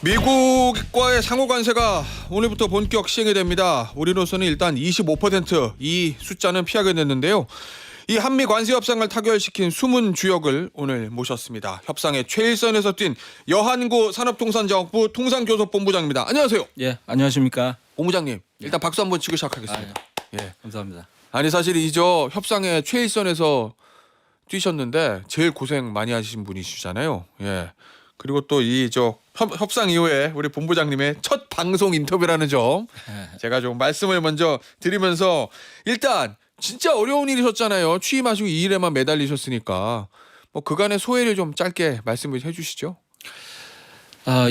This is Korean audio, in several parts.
미국과의 상호 관세가 오늘부터 본격 시행이 됩니다. 우리로서는 일단 25% 숫자는 피하게 됐는데요. 이 한미 관세 협상을 타결시킨 숨은 주역을 오늘 모셨습니다. 협상의 최일선에서 뛴 여한구 산업통상자원부 통상교섭본부장입니다. 안녕하세요. 예, 안녕하십니까. 본부장님, 일단 박수 한번 치고 시작하겠습니다. 예, 감사합니다. 아니 사실 이저 협상의 최일선에서 뛰셨는데 제일 고생 많이 하신 분이시잖아요. 예. 그리고 또 이 협상 이후에 우리 본부장님의 첫 방송 인터뷰라는 점 제가 좀 말씀을 먼저 드리면서 일단 진짜 어려운 일이셨잖아요. 취임하시고 이 일에만 매달리셨으니까 뭐 그간의 소회를 좀 짧게 말씀을 해주시죠.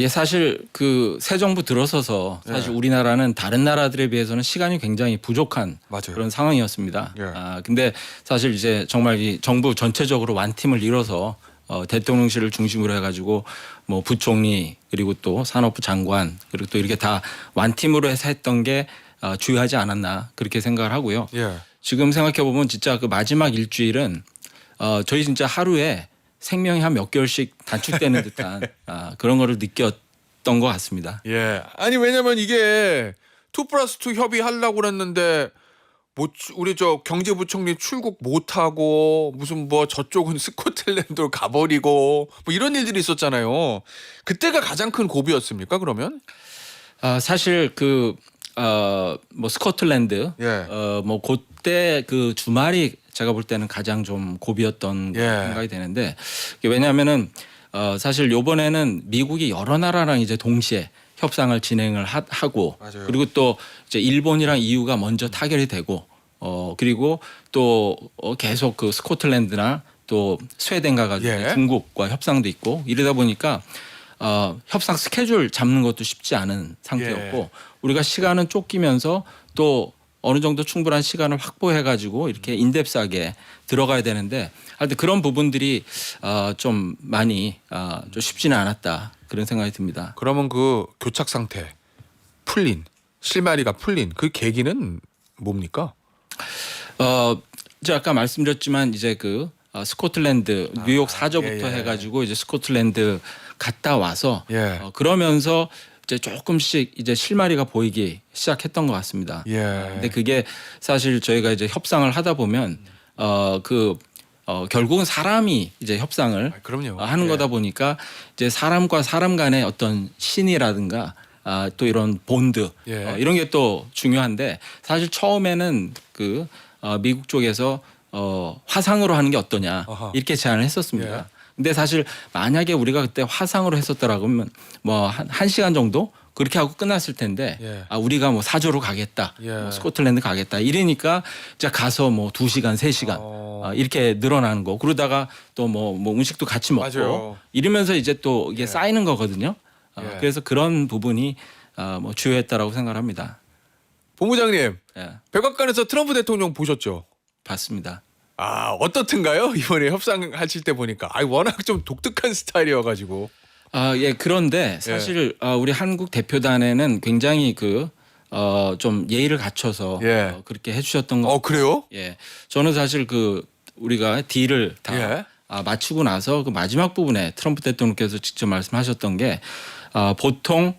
예, 사실 그 새 정부 들어서서 사실 우리나라는 다른 나라들에 비해서는 시간이 굉장히 부족한 맞아요. 그런 상황이었습니다. 예. 근데 사실 이제 정말 이 정부 전체적으로 완팀을 이뤄서 대통령실을 중심으로 해가지고 뭐 부총리 그리고 또 산업부 장관 그리고 또 이렇게 다 완팀으로 해서 했던 게 주요하지 않았나 그렇게 생각을 하고요. 예. 지금 생각해 보면 진짜 그 마지막 일주일은 저희 진짜 하루에 생명이 한 몇 개월씩 단축되는 듯한 그런 거를 느꼈던 것 같습니다. 예. 아니 왜냐면 이게 2+2 협의하려고 그랬는데 뭐 우리 저 경제부총리 출국 못하고 무슨 뭐 저쪽은 스코틀랜드로 가버리고 뭐 이런 일들이 있었잖아요. 그때가 가장 큰 고비였습니까? 그러면? 사실 뭐 스코틀랜드 예. 뭐 그때 그 주말이 제가 볼 때는 가장 좀 고비였던 예. 생각이 되는데 왜냐하면은 사실 요번에는 미국이 여러 나라랑 이제 동시에 협상을 진행을 하고 맞아요. 그리고 또 이제 일본이랑 EU가 먼저 타결이 되고 그리고 또 계속 그 스코틀랜드나 또 스웨덴 가가지고 예. 중국과 협상도 있고 이러다 보니까 협상 스케줄 잡는 것도 쉽지 않은 상태였고 예. 우리가 시간은 쫓기면서 또 어느 정도 충분한 시간을 확보해가지고 이렇게 인덱스하게 들어가야 되는데 하여튼 그런 부분들이 좀 많이 좀 쉽지는 않았다 그런 생각이 듭니다. 그러면 그 교착 상태 풀린 실마리가 풀린 그 계기는 뭡니까? 제가 아까 말씀드렸지만 이제 그 스코틀랜드 뉴욕 사저부터 예. 해가지고 이제 스코틀랜드 갔다 와서 예. 그러면서 이제 조금씩 이제 실마리가 보이기 시작했던 것 같습니다. 예. 근데 그게 사실 저희가 이제 협상을 하다 보면 결국은 사람이 이제 협상을 그럼요. 하는 예. 거다 보니까 이제 사람과 사람 간의 어떤 신의라든가 또 이런 본드 예. 이런 게 또 중요한데 사실 처음에는 그 미국 쪽에서 화상으로 하는 게 어떠냐 아하. 이렇게 제안을 했었습니다. 예. 근데 사실 만약에 우리가 그때 화상으로 했었더라고 하면 뭐 한 시간 정도 그렇게 하고 끝났을 텐데 예. 우리가 뭐 사조로 가겠다 예. 뭐 스코틀랜드 가겠다 이러니까 이제 가서 뭐 2시간 3시간 이렇게 늘어나는 거 그러다가 또 뭐 음식도 같이 먹고 맞아요. 이러면서 이제 또 이게 쌓이는 거거든요. 예. 그래서 그런 부분이 뭐 주요했다라고 생각합니다. 본부장님 예, 백악관에서 트럼프 대통령 보셨죠? 봤습니다. 어떻든가요? 이번에 협상하실 때 보니까 워낙 좀 독특한 스타일이어가지고 예, 그런데 사실 우리 한국 대표단에는 굉장히 좀 예의를 갖춰서 예. 그렇게 해주셨던 거. 그래요? 예, 저는 사실 우리가 딜을 다 예. 마치고 나서 그 마지막 부분에 트럼프 대통령께서 직접 말씀하셨던 게 보통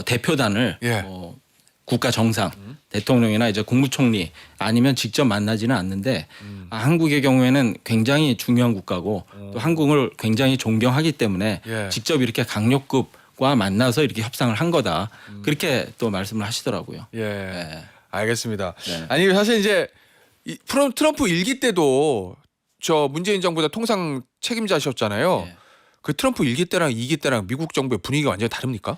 대표단을 예. 국가 정상 대통령이나 이제 국무총리 아니면 직접 만나지는 않는데 한국의 경우에는 굉장히 중요한 국가고 또 한국을 굉장히 존경하기 때문에 예. 직접 이렇게 강력급과 만나서 이렇게 협상을 한 거다 그렇게 또 말씀을 하시더라고요. 예. 네. 알겠습니다. 네. 아니 사실 이제 트럼프 일기 때도 저 문재인 정부의 통상 책임자셨잖아요. 네. 그 트럼프 일기 때랑 이기 때랑 미국 정부의 분위기가 완전히 다릅니까?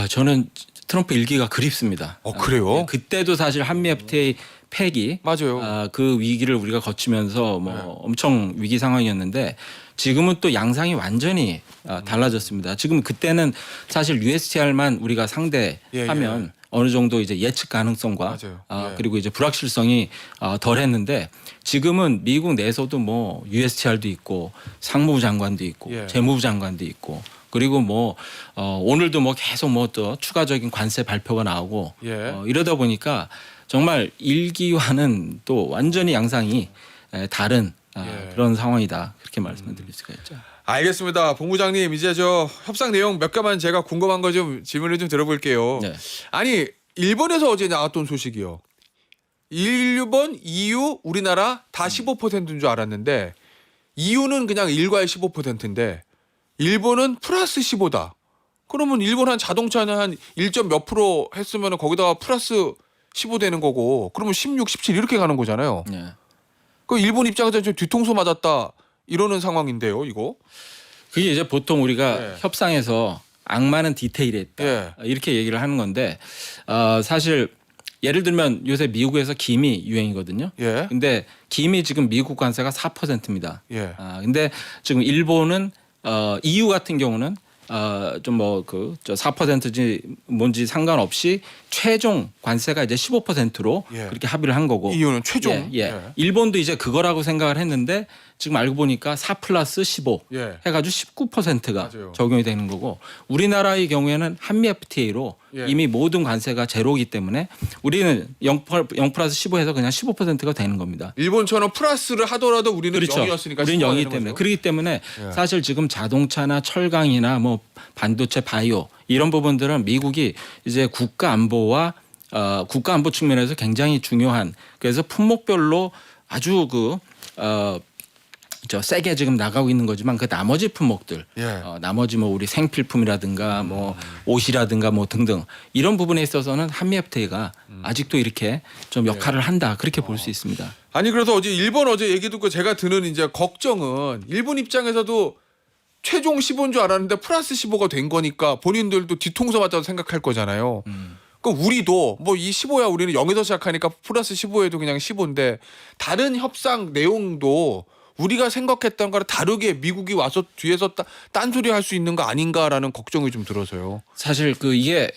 저는 트럼프 일기가 그립습니다. 그래요? 네, 그때도 사실 한미 FTA 폐기 맞아요. 그 위기를 우리가 거치면서 엄청 위기 상황이었는데 지금은 또 양상이 완전히 달라졌습니다. 지금 그때는 사실 USTR만 우리가 상대하면 어느 정도 이제 예측 가능성과 맞아요. 그리고 이제 불확실성이 덜했는데 지금은 미국 내에서도 뭐 USTR도 있고 상무부 장관도 있고 재무부 장관도 있고 그리고 오늘도 계속 또 추가적인 관세 발표가 나오고 이러다 보니까 정말 일기와는 또 완전히 양상이 다른 그런 상황이다 그렇게 말씀을 드릴 수가 있죠. 알겠습니다. 본부장님 이제 저 협상 내용 몇 가만 제가 궁금한 거 좀 질문을 좀 들어볼게요. 네. 아니 일본에서 어제 나왔던 소식이요. 일본, EU, 우리나라 다 15%인 줄 알았는데 EU는 그냥 일괄 15%인데 일본은 플러스 15다. 그러면 일본 한 자동차는 한 1점 몇 프로 했으면 거기다가 플러스 15 되는 거고 그러면 16, 17 이렇게 가는 거잖아요. 네. 그 일본 입장에서 좀 뒤통수 맞았다 이러는 상황인데요, 이거. 그게 이제 보통 우리가 예. 협상에서 악마는 디테일에 있다 예. 이렇게 얘기를 하는 건데 사실 예를 들면 요새 미국에서 김이 유행이거든요. 예. 근데 김이 지금 미국 관세가 4%입니다. 예. 근데 지금 일본은 EU 같은 경우는 좀 뭐 그 저 4%지 뭔지 상관없이 최종 관세가 이제 15%로 예. 그렇게 합의를 한 거고. EU는 최종. 예. 일본도 이제 그거라고 생각을 했는데 지금 알고 보니까 4 플러스 15 예. 해가지고 19%가 맞아요. 적용이 되는 거고 우리나라의 경우에는 한미 FTA로 예. 이미 모든 관세가 제로이기 때문에 우리는 0 플러스 15해서 그냥 15%가 되는 겁니다. 일본처럼 플러스를 하더라도 우리는 그렇죠. 0이었으니까 우리는 0이기 때문에 그렇기 때문에 예. 사실 지금 자동차나 철강이나 뭐 반도체 바이오 이런 부분들은 미국이 이제 국가 안보와 국가 안보 측면에서 굉장히 중요한 그래서 품목별로 아주 저 세게 지금 나가고 있는 거지만 그 나머지 품목들 예. 나머지 뭐 우리 생필품이라든가 뭐 옷이라든가 뭐 등등 이런 부분에 있어서는 한미 FTA가 아직도 이렇게 좀 역할을 한다 그렇게 볼 수 있습니다. 아니 그래서 일본 어제 얘기 듣고 제가 드는 이제 걱정은 일본 입장에서도 최종 15인 줄 알았는데 플러스 15가 된 거니까 본인들도 뒤통수 맞다고 생각할 거잖아요. 그럼 우리도 뭐 이 15야 우리는 0에서 시작하니까 플러스 15에도 그냥 15인데 다른 협상 내용도 우리가 생각했던 거랑 다르게 미국이 와서 뒤에서 딴소리 할 수 있는 거 아닌가라는 걱정이 좀 들어서요. 사실 이게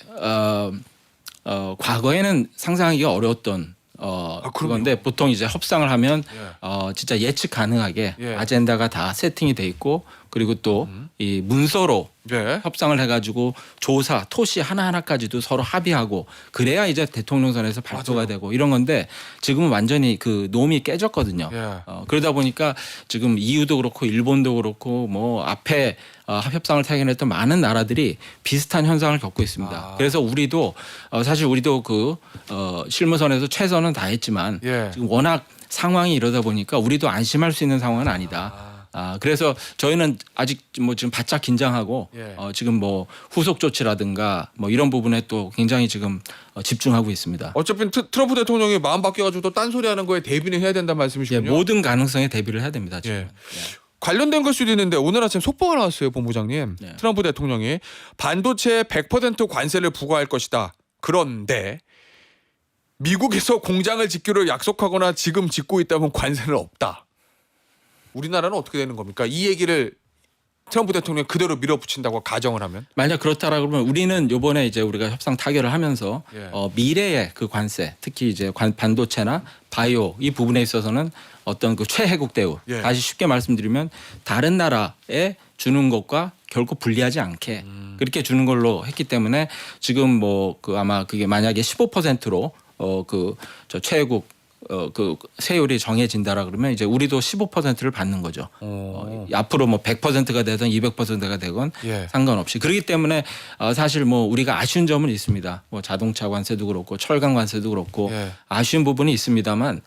과거에는 상상하기가 어려웠던 그건데 보통 이제 협상을 하면 진짜 예측 가능하게 예. 아젠다가 다 세팅이 돼 있고 그리고 또 이 문서로 네. 협상을 해가지고 조사, 토시 하나하나까지도 서로 합의하고 그래야 이제 대통령 선에서 발표가 맞아요. 되고 이런 건데 지금은 완전히 그 놈이 깨졌거든요. 예. 그러다 보니까 지금 EU도 그렇고 일본도 그렇고 뭐 앞에 협상을 타결했던 많은 나라들이 비슷한 현상을 겪고 있습니다. 그래서 우리도 사실 우리도 실무선에서 최선은 다했지만 예. 지금 워낙 상황이 이러다 보니까 우리도 안심할 수 있는 상황은 아니다. 그래서 저희는 아직 뭐 지금 바짝 긴장하고 예. 지금 뭐 후속 조치라든가 뭐 이런 부분에 또 굉장히 지금 집중하고 있습니다. 어차피 트럼프 대통령이 마음 바뀌어가지고 또 딴소리하는 거에 대비는 해야 된다는 예, 말씀이시군요. 모든 가능성에 대비를 해야 됩니다. 지금. 예. 관련된 걸 수도 있는데 오늘 아침 속보가 나왔어요, 본부장님. 네. 트럼프 대통령이 반도체에 100% 관세를 부과할 것이다. 그런데 미국에서 공장을 짓기로 약속하거나 지금 짓고 있다면 관세는 없다. 우리나라는 어떻게 되는 겁니까? 이 얘기를 트럼프 대통령이 그대로 밀어붙인다고 가정을 하면? 만약 그렇다라 그러면 우리는 요번에 이제 우리가 협상 타결을 하면서 예. 미래의 그 관세, 특히 이제 반도체나 바이오 이 부분에 있어서는 어떤 그 최혜국 대우, 예. 다시 쉽게 말씀드리면 다른 나라에 주는 것과 결코 불리하지 않게 그렇게 주는 걸로 했기 때문에 지금 뭐 아마 그게 만약에 15%로 저 최혜국 세율이 정해진다라 그러면 이제 우리도 15%를 받는 거죠. 앞으로 뭐 100%가 되든 200%가 되건 예. 상관없이 그렇기 때문에 사실 뭐 우리가 아쉬운 점은 있습니다. 뭐 자동차 관세도 그렇고 철강 관세도 그렇고 예. 아쉬운 부분이 있습니다만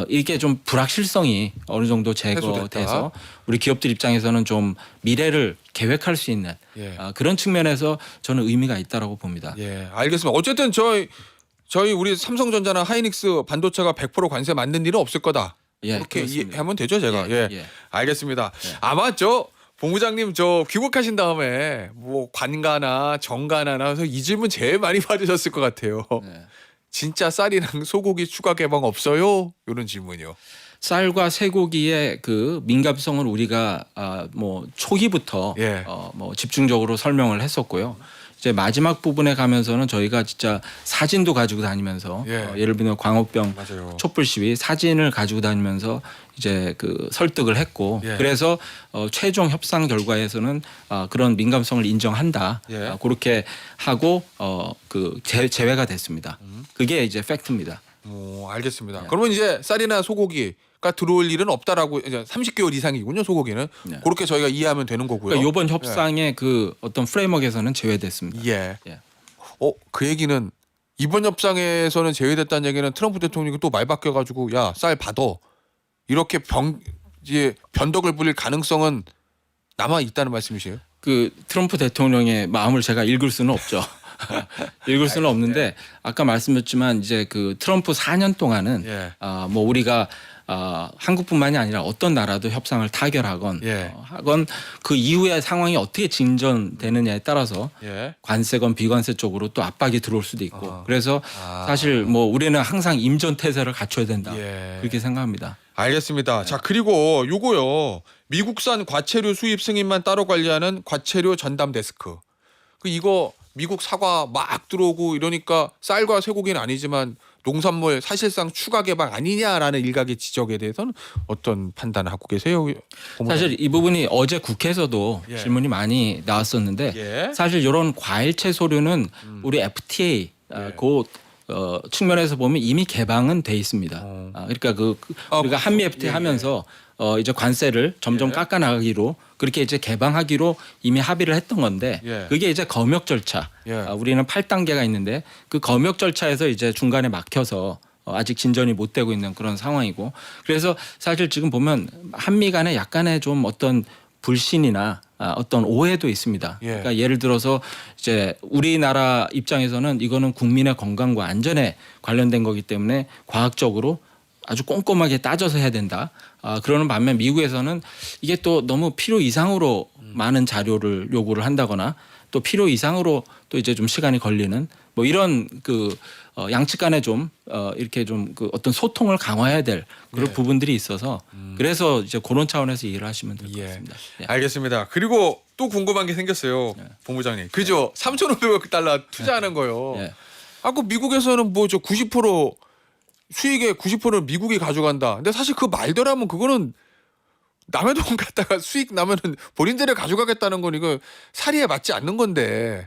이게 좀 불확실성이 어느 정도 해소됐다. 제거돼서 우리 기업들 입장에서는 좀 미래를 계획할 수 있는 예. 그런 측면에서 저는 의미가 있다라고 봅니다. 예, 알겠습니다. 어쨌든 저희 우리 삼성전자나 하이닉스 반도체가 100% 관세 맞는 일은 없을 거다. 예, 그렇게 그렇습니다. 이해하면 되죠, 제가. 예, 예. 알겠습니다. 예. 아마 본부장님 귀국하신 다음에 뭐 관가나 정가나 해서 이 질문 제일 많이 받으셨을 것 같아요. 네. 진짜 쌀이랑 소고기 추가 개방 없어요? 이런 질문이요. 쌀과 쇠고기의 그 민감성을 우리가 뭐 초기부터 예. 뭐 집중적으로 설명을 했었고요. 이제 마지막 부분에 가면서는 저희가 진짜 사진도 가지고 다니면서 예. 예를 들면 광우병 맞아요. 촛불 시위 사진을 가지고 다니면서 이제 설득을 했고 예. 그래서 최종 협상 결과에서는 그런 민감성을 인정한다. 예. 그렇게 하고 제외가 됐습니다. 그게 이제 팩트입니다. 알겠습니다. 그러면 이제 쌀이나 소고기가 들어올 일은 없다라고 이제 30개월 이상이군요 소고기는. 네. 그렇게 저희가 이해하면 되는 거고요. 그러니까 이번 협상의 그 어떤 프레임워크에서는 제외됐습니다. 예. 예. 그 얘기는 이번 협상에서는 제외됐다는 얘기는 트럼프 대통령이 또 말 바뀌어가지고 야 쌀 받아 이렇게 이제 변덕을 부릴 가능성은 남아 있다는 말씀이세요? 그 트럼프 대통령의 마음을 제가 읽을 수는 없죠. 읽을 수는 없는데 아까 말씀드렸지만 이제 그 트럼프 4년 동안은 예. 뭐 우리가 한국뿐만이 아니라 어떤 나라도 협상을 타결하건 예. 하건 그 이후의 상황이 어떻게 진전되느냐에 따라서 예. 관세건 비관세 쪽으로 또 압박이 들어올 수도 있고 아. 그래서 사실 뭐 우리는 항상 임전태세를 갖춰야 된다 예. 그렇게 생각합니다. 알겠습니다. 자 그리고 요거요 미국산 과체류 수입 승인만 따로 관리하는 과체류 전담 데스크. 이거 미국 사과 막 들어오고 이러니까 쌀과 쇠고기는 아니지만 농산물 사실상 추가 개방 아니냐라는 일각의 지적에 대해서는 어떤 판단을 하고 계세요? 고모님? 사실 이 부분이 어제 국회에서도 예. 질문이 많이 나왔었는데 예. 사실 이런 과일 채소류는 우리 FTA 예. 그 측면에서 보면 이미 개방은 돼 있습니다. 어. 그러니까 우리가 한미 FTA 예, 하면서 이제 관세를 점점 예. 깎아 나가기로 그렇게 이제 개방하기로 이미 합의를 했던 건데 예. 그게 이제 검역 절차. 예. 우리는 8단계가 있는데 그 검역 절차에서 이제 중간에 막혀서 아직 진전이 못 되고 있는 그런 상황이고 그래서 사실 지금 보면 한미 간에 약간의 좀 어떤 불신이나 어떤 오해도 있습니다. 예. 그러니까 예를 들어서 이제 우리나라 입장에서는 이거는 국민의 건강과 안전에 관련된 거기 때문에 과학적으로 아주 꼼꼼하게 따져서 해야 된다. 그러는 반면 미국에서는 이게 또 너무 필요 이상으로 많은 자료를 요구를 한다거나 또 필요 이상으로 또 이제 좀 시간이 걸리는 뭐 이런 그 양측 간에 좀 이렇게 좀 그 어떤 소통을 강화해야 될 그런 예. 부분들이 있어서 그래서 이제 그런 차원에서 이해를 하시면 될 것 예. 같습니다. 예. 알겠습니다. 그리고 또 궁금한 게 생겼어요, 본부장님. 그죠? 3,500억 투자하는 거요. 예. 그 미국에서는 뭐 저 90% 수익의 90%를 미국이 가져간다. 근데 사실 그 말대로라면 그거는 남의 돈 갖다가 수익 나면은 본인들이 가져가겠다는 건 이거 사리에 맞지 않는 건데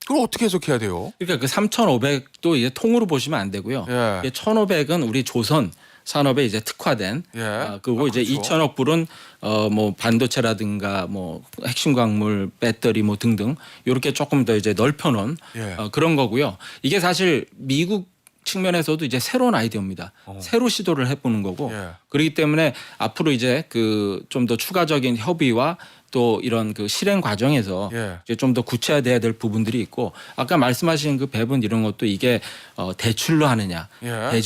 그걸 어떻게 해석해야 돼요? 그러니까 그 3,500도 이제 통으로 보시면 안 되고요. 예. 1,500은 우리 조선 산업에 이제 특화된 예. 그리고 이제 그렇죠. 2천억 불은 뭐 반도체라든가 뭐 핵심 광물, 배터리 뭐 등등 이렇게 조금 더 이제 넓혀놓은 예. 그런 거고요. 이게 사실 미국 측면에서도 이제 새로운 아이디어입니다. 새로 시도를 해보는 거고 예. 그렇기 때문에 앞으로 이제 그 좀 더 추가적인 협의와 또 이런 그 실행 과정에서 예. 이제 좀 더 구체화돼야 될 부분들이 있고 아까 말씀하신 그 배분 이런 것도 이게 대출로 하느냐, 예.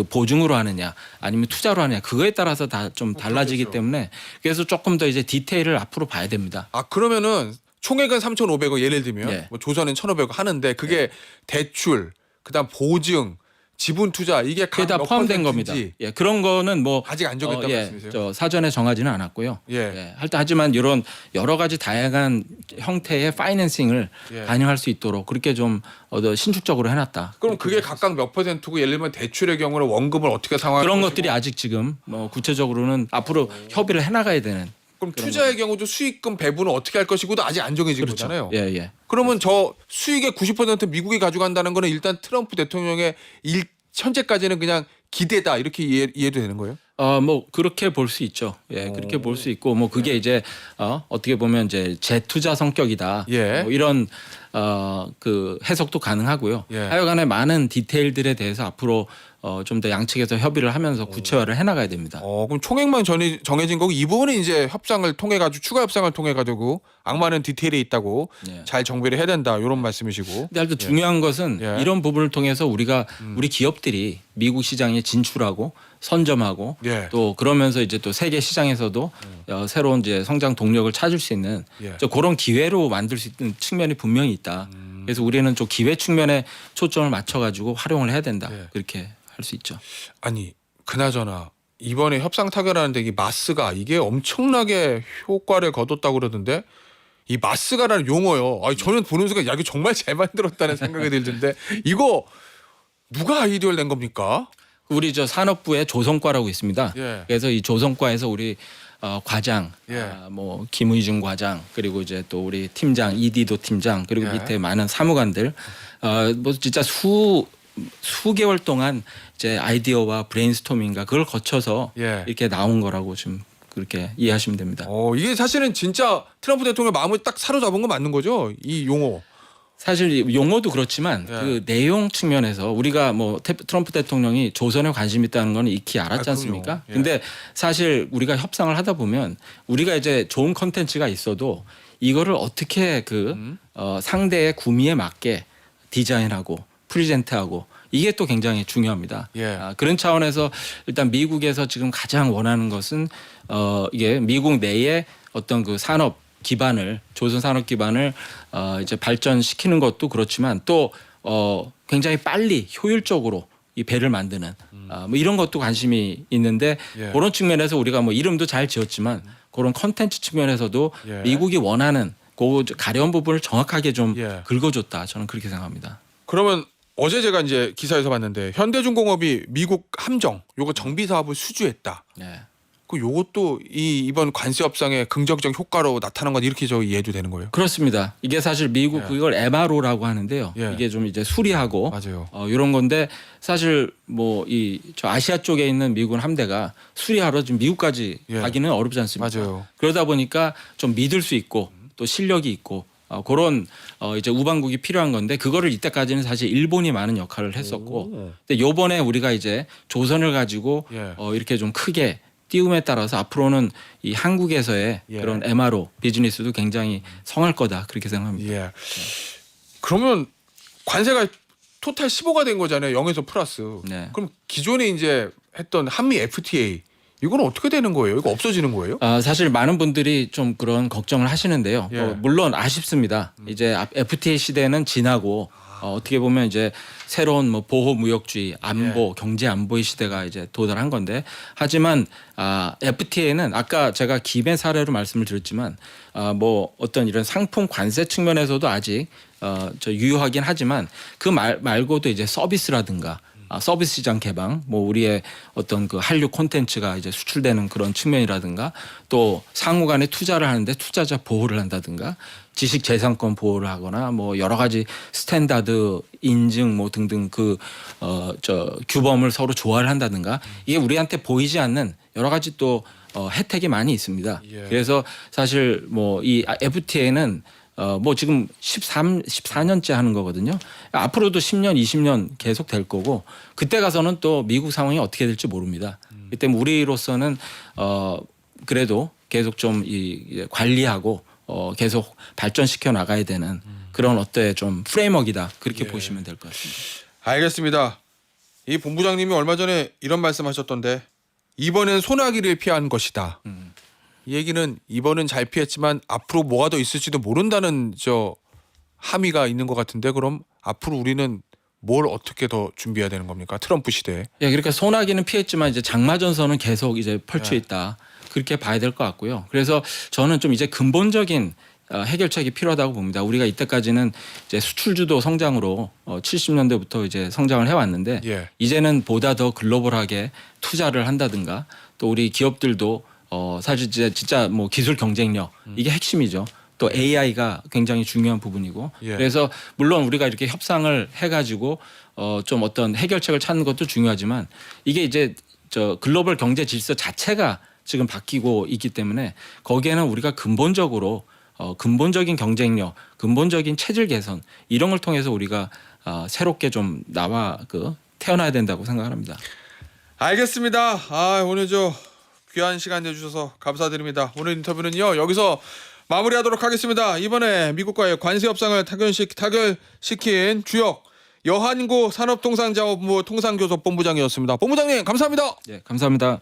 보증으로 하느냐, 아니면 투자로 하느냐 그거에 따라서 다 좀 달라지기 그렇겠죠. 때문에 그래서 조금 더 이제 디테일을 앞으로 봐야 됩니다. 그러면은 총액은 3,500억 예를 들면 예. 뭐 조선은 1,500억 하는데 그게 대출, 그다음 보증, 지분 투자 이게 그게 다 몇 포함된 겁니다. 퍼센트인지 예, 그런 거는 뭐 아직 안 정했다는 말씀이세요? 저 사전에 정하지는 않았고요. 예. 하지만 이런 여러 가지 다양한 형태의 파이낸싱을 예. 반영할 수 있도록 그렇게 좀 신축적으로 해놨다. 그럼 그게 각각 몇 퍼센트고 예를 들면 대출의 경우는 원금을 어떻게 상환할 그런 것이고 것들이 아직 지금 뭐 구체적으로는 앞으로 협의를 해나가야 되는. 그럼 투자의 경우도 수익금 배분은 어떻게 할 것이고도 아직 안 정해진 거잖아요. 예, 예. 그러면 저 수익의 90% 미국이 가져간다는 거는 일단 트럼프 대통령의 현재까지는 그냥 기대다 이렇게 이해도 되는 거예요? 뭐 그렇게 볼 수 있죠. 예, 그렇게 볼 수 있고 뭐 그게 이제 어떻게 보면 이제 재투자 성격이다. 예. 뭐 이런 그 해석도 가능하고요. 예. 하여간에 많은 디테일들에 대해서 앞으로 좀 더 양측에서 협의를 하면서 구체화를 해나가야 됩니다. 그럼 총액만 정해진 거고 이 부분은 이제 협상을 통해 가지고 추가 협상을 통해 가지고 악마는 디테일에 있다고 예. 잘 정비를 해야 된다 이런 말씀이시고. 근데 아주 중요한 것은 예. 이런 부분을 통해서 우리가 우리 기업들이 미국 시장에 진출하고 선점하고 예. 또 그러면서 이제 또 세계 시장에서도 새로운 이제 성장 동력을 찾을 수 있는 예. 그런 기회로 만들 수 있는 측면이 분명히 있다. 그래서 우리는 좀 기회 측면에 초점을 맞춰가지고 활용을 해야 된다. 예. 그렇게 할 수 있죠. 아니 그나저나 이번에 협상 타결하는데 이 마스가 이게 엄청나게 효과를 거뒀다고 그러던데 이 마스가라는 용어요. 저는 보는 순간 야 이거 정말 잘 만들었다는 생각이 들던데 이거 누가 아이디어를 낸 겁니까? 우리 저 산업부에 조성과라고 있습니다. 예. 그래서 이 조성과에서 우리 과장, 예. 뭐 김의중 과장 그리고 이제 또 우리 팀장 이디도 팀장 그리고 예. 밑에 많은 사무관들 뭐 진짜 수개월 동안 이제 아이디어와 브레인스토밍과 그걸 거쳐서 예. 이렇게 나온 거라고 좀 그렇게 이해하시면 됩니다. 이게 사실은 진짜 트럼프 대통령 마음을 딱 사로잡은 거 맞는 거죠? 이 용어. 사실 이 용어도 그렇지만 예. 그 내용 측면에서 우리가 뭐 트럼프 대통령이 조선에 관심 있다는 건 익히 알았지 않습니까? 그럼요. 예. 근데 사실 우리가 협상을 하다 보면 우리가 이제 좋은 컨텐츠가 있어도 이거를 어떻게 상대의 구미에 맞게 디자인하고 프리젠트하고 이게 또 굉장히 중요합니다. 예. 그런 차원에서 일단 미국에서 지금 가장 원하는 것은 이게 미국 내에 어떤 그 산업 기반을 조선 산업 기반을 이제 발전시키는 것도 그렇지만 또 굉장히 빨리 효율적으로 이 배를 만드는 뭐 이런 것도 관심이 있는데 예. 그런 측면에서 우리가 뭐 이름도 잘 지었지만 그런 컨텐츠 측면에서도 예. 미국이 원하는 그 가려운 부분을 정확하게 좀 예. 긁어줬다. 저는 그렇게 생각합니다. 그러면 어제 제가 이제 기사에서 봤는데 현대중공업이 미국 함정 요거 정비 사업을 수주했다. 네. 그 요것도 이번 관세 협상의 긍정적 효과로 나타난 건 이렇게 저 이해도 되는 거예요? 그렇습니다. 이게 사실 미국 예. 그걸 MRO라고 하는데요. 예. 이게 좀 이제 수리하고 맞아요. 이런 건데 사실 뭐 저 아시아 쪽에 있는 미군 함대가 수리하러 지금 미국까지 예. 가기는 어렵지 않습니까? 맞아요. 그러다 보니까 좀 믿을 수 있고 또 실력이 있고 그런 이제 우방국이 필요한 건데 그거를 이때까지는 사실 일본이 많은 역할을 했었고 근데 요번에 우리가 이제 조선을 가지고 예. 이렇게 좀 크게 띄움에 따라서 앞으로는 이 한국에서의 예. 그런 MRO 비즈니스도 굉장히 성할 거다 그렇게 생각합니다. 예. 그러면 관세가 토탈 15가 된 거잖아요. 0에서 플러스. 네. 그럼 기존에 이제 했던 한미 FTA 이거는 어떻게 되는 거예요? 이거 없어지는 거예요? 사실 많은 분들이 좀 그런 걱정을 하시는데요. 예. 물론 아쉽습니다. 이제 FTA 시대는 지나고 어떻게 보면 이제 새로운 뭐 보호 무역주의, 안보, 경제 안보의 시대가 이제 도달한 건데 하지만 FTA는 아까 제가 김해 사례로 말씀을 드렸지만 뭐 어떤 이런 상품 관세 측면에서도 아직 저 유효하긴 하지만 그 말고도 이제 서비스라든가 서비스 시장 개방, 뭐 우리의 어떤 그 한류 콘텐츠가 이제 수출되는 그런 측면이라든가 또 상호 간에 투자를 하는데 투자자 보호를 한다든가 지식 재산권 보호를 하거나 뭐 여러 가지 스탠다드 인증 뭐 등등 저 규범을 서로 조화를 한다든가 이게 우리한테 보이지 않는 여러 가지 또 혜택이 많이 있습니다. 예. 그래서 사실 뭐 이 FTA는 뭐 지금 14년째 하는 거거든요. 앞으로도 10년, 20년 계속 될 거고 그때 가서는 또 미국 상황이 어떻게 될지 모릅니다. 그렇기 때문에 우리로서는 그래도 계속 좀 관리하고 계속 발전시켜 나가야 되는 그런 어떤 좀 프레임워크이다 그렇게 예. 보시면 될 것 같습니다. 알겠습니다. 이 본부장님이 얼마 전에 이런 말씀하셨던데 이번엔 소나기를 피한 것이다. 이 얘기는 이번은 잘 피했지만 앞으로 뭐가 더 있을지도 모른다는 저 함의가 있는 것 같은데 그럼 앞으로 우리는 뭘 어떻게 더 준비해야 되는 겁니까? 트럼프 시대에. 예, 그러니까 소나기는 피했지만 이제 장마전선은 계속 이제 펼쳐 있다. 그렇게 봐야 될 것 같고요. 그래서 저는 좀 이제 근본적인 해결책이 필요하다고 봅니다. 우리가 이때까지는 이제 수출주도 성장으로 70년대부터 이제 성장을 해왔는데 예. 이제는 보다 더 글로벌하게 투자를 한다든가 또 우리 기업들도 사실 진짜 뭐 기술 경쟁력 이게 핵심이죠. 또 AI가 굉장히 중요한 부분이고 예. 그래서 물론 우리가 이렇게 협상을 해가지고 좀 어떤 해결책을 찾는 것도 중요하지만 이게 이제 저 글로벌 경제 질서 자체가 지금 바뀌고 있기 때문에 거기에는 우리가 근본적으로 근본적인 경쟁력, 근본적인 체질 개선 이런 걸 통해서 우리가 새롭게 좀 태어나야 된다고 생각합니다. 알겠습니다. 오늘 저 귀한 시간 내주셔서 감사드립니다. 오늘 인터뷰는요 여기서 마무리하도록 하겠습니다. 이번에 미국과의 관세 협상을 타결시킨 주역 여한구 산업통상자원부 통상교섭본부장이었습니다. 본부장님 감사합니다. 네, 감사합니다.